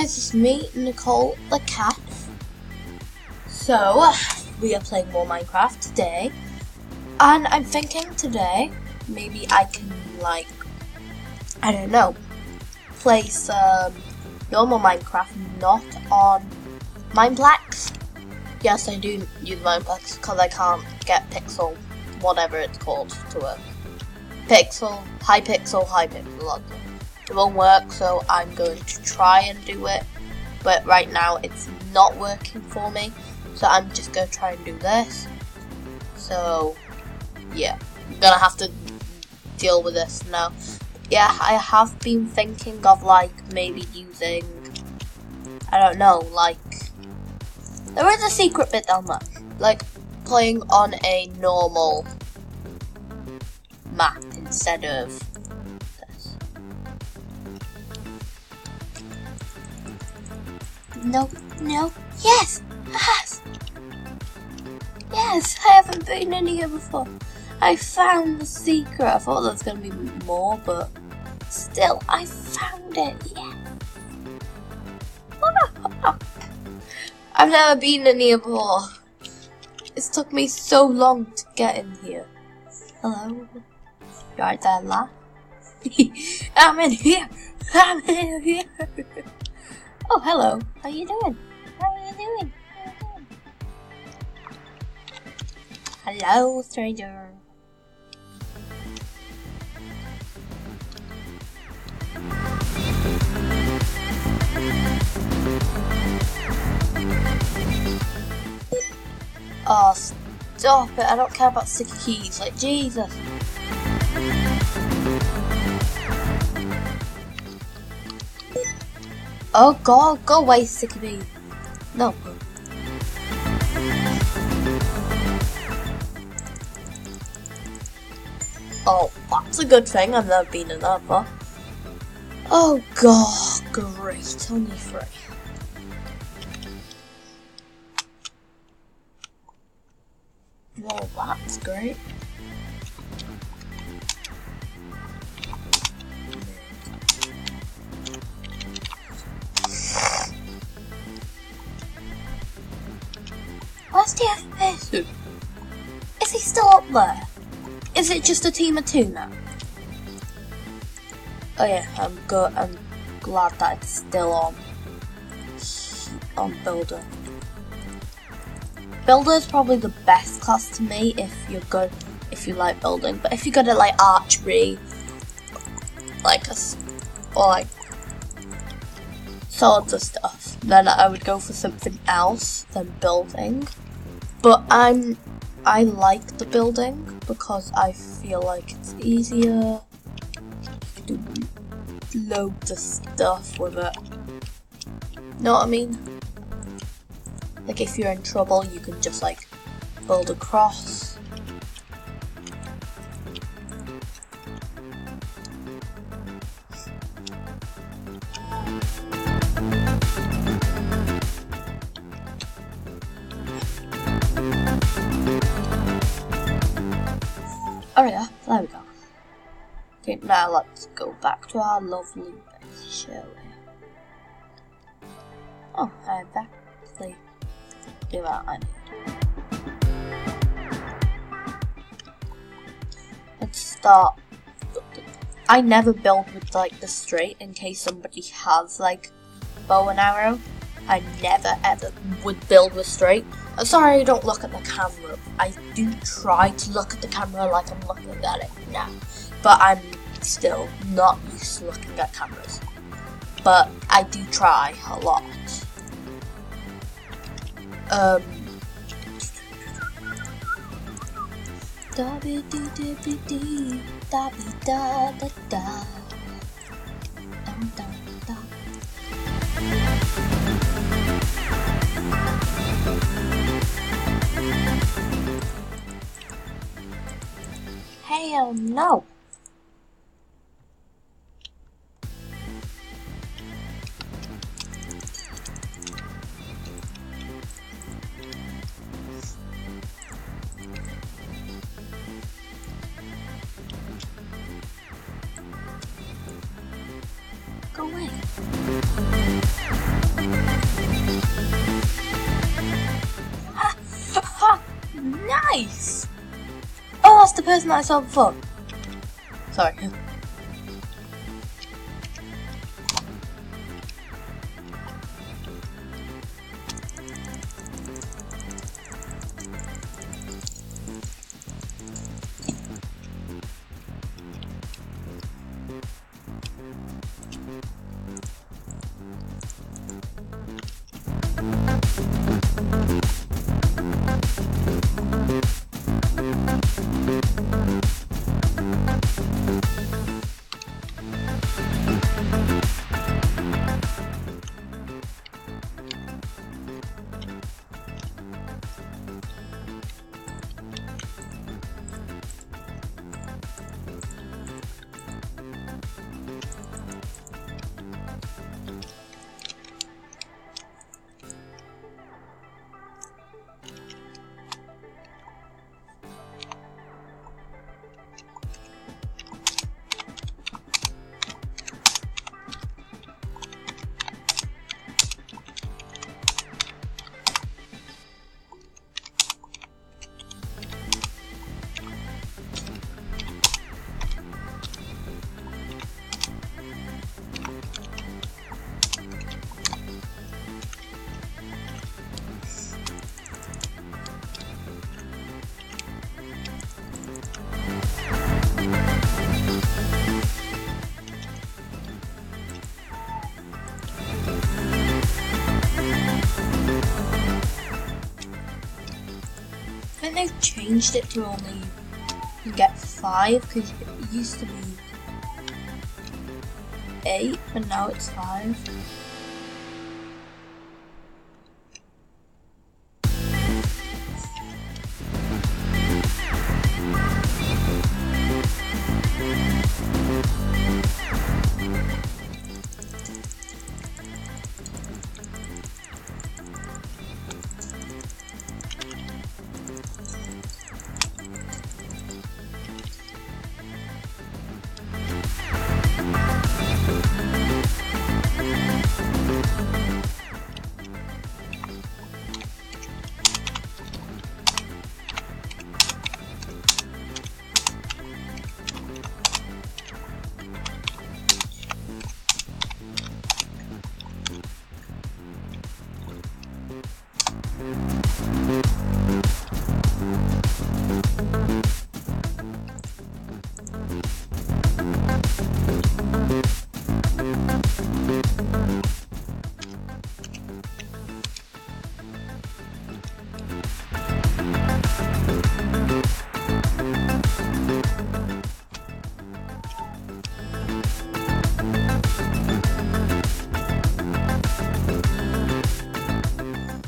guys, it's me, Nicole the cat. So, we are playing more Minecraft today. And I'm thinking today, maybe I can, like, I don't know, play some normal Minecraft, not on Mineplex. Yes, I do use Mineplex because I can't get pixel, whatever it's called, to work. High pixel. It won't work, so I'm going to try and do it. But right now it's not working for me, so I'm just going to try and do this. So yeah, I'm gonna have to deal with this now. Yeah, I have been thinking of like maybe using, I don't know, like there is a secret bit down there, like playing on a normal map instead of this. No, yes, I haven't been in here before. I found the secret. I thought there was going to be more, but still, I found it, yeah. I've never been in here before. It's took me so long to get in here. Hello? You right there, lad? I'm in here! Oh, hello. How you doing? Hello, stranger. Oh, stop it. I don't care about sticky keys. Like, Jesus. Oh, God. Go away, sticky bee. No. Oh, that's a good thing. I've never been in that before. Oh, God. Great. Only 3. Well, that's great. Where's the other person? Is he still up there? Is it just a team of 2 now? Oh yeah, I'm glad that it's still on Builder. Builder is probably the best class to me if you like building. But if you're good at like archery, or like swords or stuff, then I would go for something else than building. But I like the building because I feel like it's easier to do loads of stuff with it. Know what I mean? Like if you're in trouble, you can just like build a cross. Oh yeah, there we go. Okay, now let's go back to our lovely base, shall we? Oh, I'm back. Play. Do that. I need. Let's start. I never build with like the straight in case somebody has like bow and arrow. I never ever would build with straight. I'm sorry I don't look at the camera. I do try to look at the camera like I'm looking at it now. But I'm still not used to looking at cameras. But I do try a lot. Hell no. Go away. nice! Oh, that's the person that I saw before. Sorry. I think they've changed it to only get 5 because it used to be 8 and now it's 5.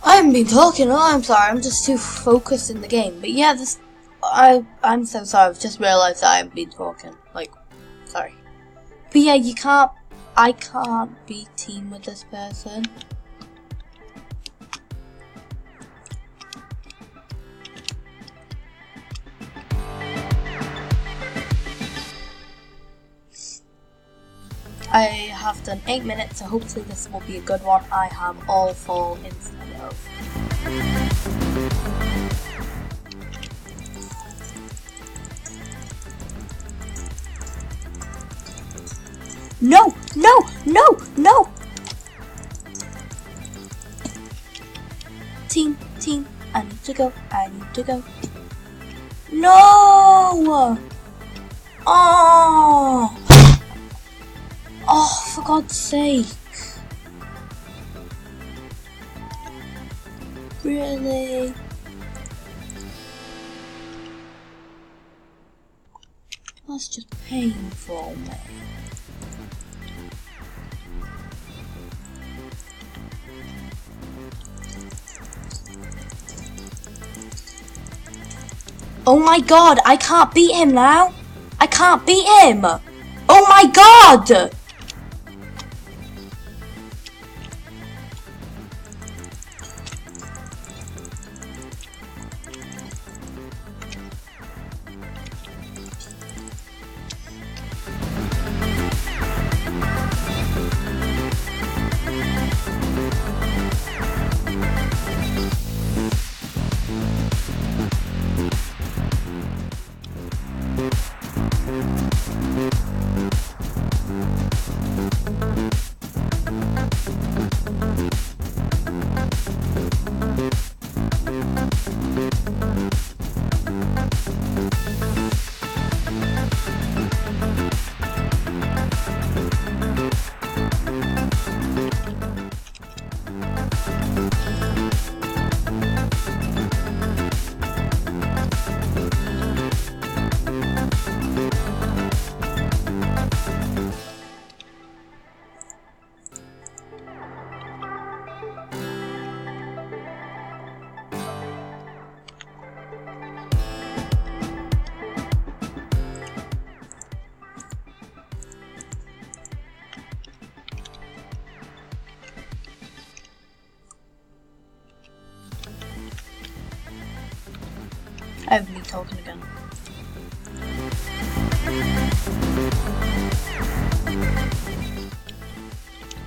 I haven't been talking. Oh, I'm sorry. I'm just too focused in the game. But yeah, I'm so sorry. I've just realised that I haven't been talking. Like, sorry. But yeah, I can't be team with this person. I have done 8 minutes, so hopefully this will be a good one. I have all 4 instead of. No! No! No! No! Team, I need to go. I need to go. No! Oh! Oh, for God's sake. Really? That's just painful, man. Oh my God, I can't beat him now. I can't beat him. Oh my God! I have me talking again.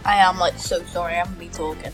I am like so sorry, I'm me talking.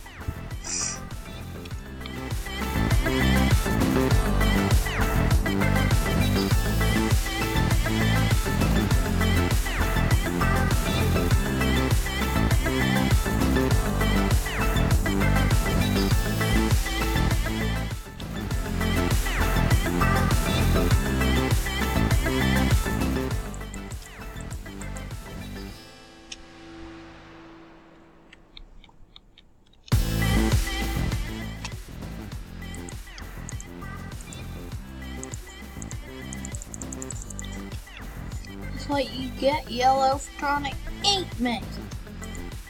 It's like you get yellow for trying to eat me.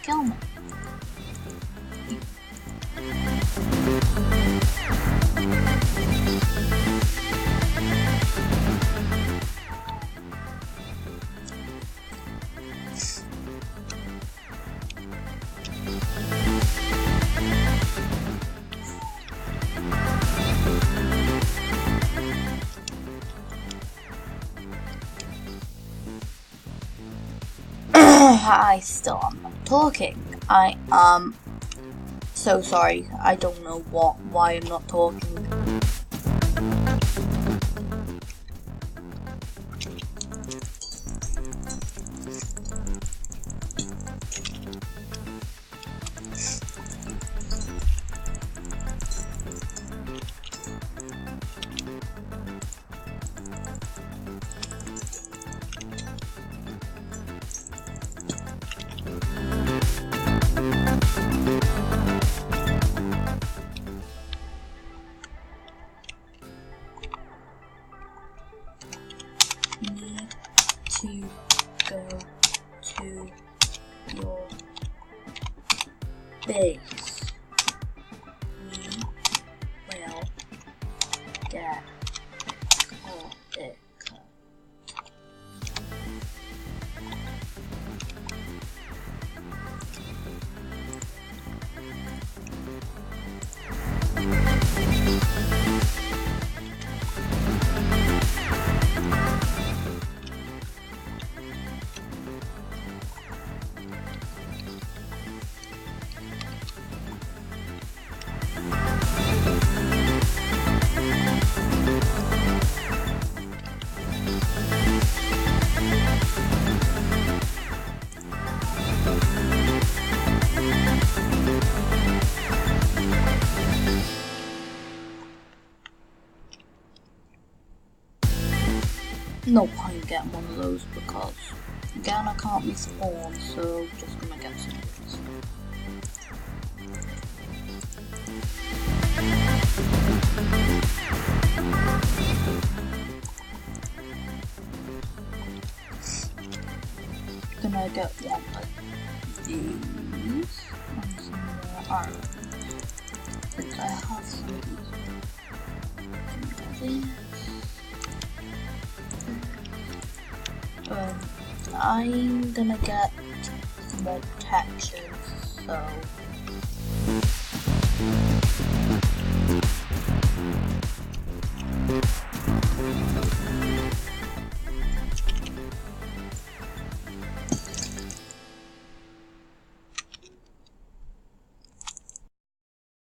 Kill me. I still am not talking. I am so sorry. I don't know why I'm not talking. Need to go to your base. We will get it. No point getting one of those because again I can't respawn, so just gonna get some of these. Gonna get one of these and some more iron. Since I have some of these. I'm gonna get some more textures, so